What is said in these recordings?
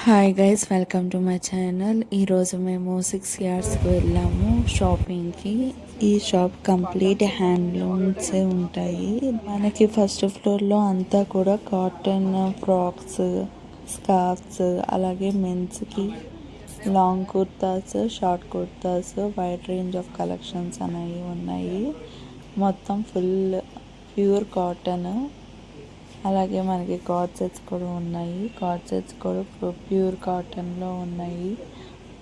Hi guys, welcome to my channel. ఈరోజు మేము 6 ఇయర్స్కి వెళ్ళాము షాపింగ్కి. ఈ షాప్ కంప్లీట్ హ్యాండ్లూమ్స్ ఉంటాయి. మనకి ఫస్ట్ ఫ్లోర్లో అంతా కూడా కాటన్ ఫ్రాక్స్, స్కార్ఫ్స్, అలాగే మెన్స్కి long kurtas, short kurtas, wide range of collections అనేవి ఉన్నాయి. మొత్తం ఫుల్ ప్యూర్ కాటన్. అలాగే మనకి కార్డ్ సెట్స్ కూడా ఉన్నాయి. కార్డ్ సెట్స్ కూడా ప్యూర్ కాటన్లో ఉన్నాయి.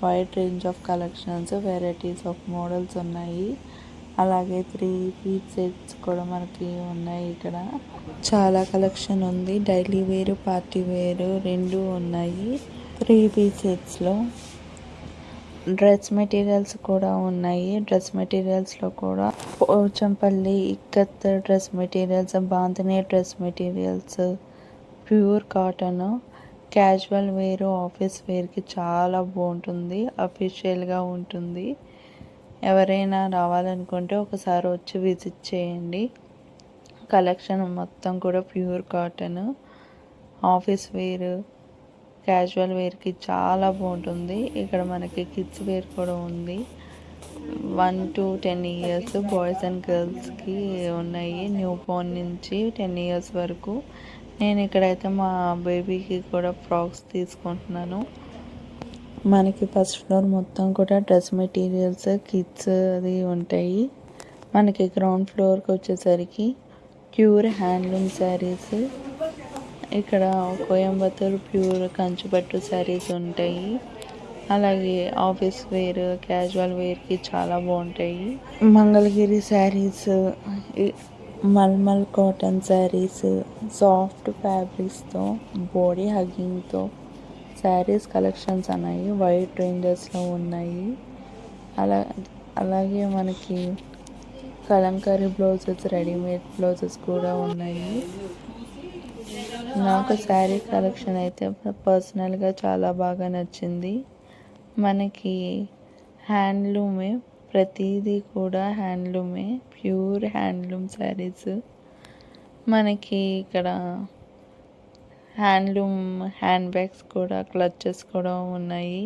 Wide range of collections, varieties of models ఉన్నాయి. అలాగే 3 పీస్ సెట్స్ కూడా మనకి ఉన్నాయి. ఇక్కడ చాలా కలెక్షన్ ఉంది. డైలీ వేరు, పార్టీ వేరు రెండు ఉన్నాయి. 3 పీస్ సెట్స్లో డ్రెస్ మెటీరియల్స్ కూడా ఉన్నాయి. డ్రెస్ మెటీరియల్స్లో కూడా Pochampally ikat dress materials, bandhani dress materials, pure cotton, casual wear, office వేర్కి చాలా బాగుంటుంది. అఫీషియల్గా ఉంటుంది. ఎవరైనా రావాలనుకుంటే ఒకసారి వచ్చి విజిట్ చేయండి. కలెక్షన్ మొత్తం కూడా pure cotton, office wear, casual వేర్కి చాలా బాగుంటుంది. ఇక్కడ మనకి కిడ్స్ వేర్ కూడా ఉంది. 1 to 10 years బాయ్స్ అండ్ గర్ల్స్కి ఉన్నాయి. న్యూ బోర్న్ నుంచి 10 years వరకు. నేను ఇక్కడైతే మా బేబీకి కూడా ఫ్రాక్స్ తీసుకుంటున్నాను. మనకి ఫస్ట్ ఫ్లోర్ మొత్తం కూడా డ్రెస్ మెటీరియల్స్, కిడ్స్ అది ఉంటాయి. మనకి గ్రౌండ్ ఫ్లోర్కి వచ్చేసరికి ప్యూర్ హ్యాండ్లూమ్ శారీస్, ఇక్కడ కోయంబత్తూర్ ప్యూర్ కంచిపట్టు శారీస్ ఉంటాయి. అలాగే ఆఫీస్ వేర్, క్యాజువల్ వేర్కి చాలా బాగుంటాయి. మంగళగిరి శారీస్, మల్మల్ కాటన్ శారీస్, సాఫ్ట్ ఫ్యాబ్రిక్స్తో, బాడీ హగ్గింగ్తో శారీస్ కలెక్షన్స్ అనేవి వైడ్ రేంజెస్లో ఉన్నాయి. అలాగే మనకి కలంకారీ బ్లౌజెస్, రెడీమేడ్ బ్లౌజెస్ కూడా ఉన్నాయి. నాకు శారీ కలెక్షన్ అయితే పర్సనల్గా చాలా బాగా నచ్చింది. మనకి హ్యాండ్లూమే, ప్రతిదీ కూడా హ్యాండ్లూమే, ప్యూర్ హ్యాండ్లూమ్ శారీస్. మనకి ఇక్కడ హ్యాండ్లూమ్ హ్యాండ్ బ్యాగ్స్ కూడా, క్లచెస్ కూడా ఉన్నాయి.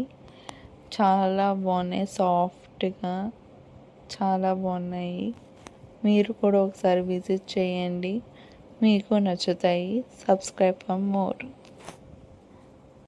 చాలా బాగున్నాయి, సాఫ్ట్గా చాలా బాగున్నాయి. మీరు కూడా ఒకసారి విజిట్ చేయండి, మీకు నచ్చుతాయి. Subscribe for more.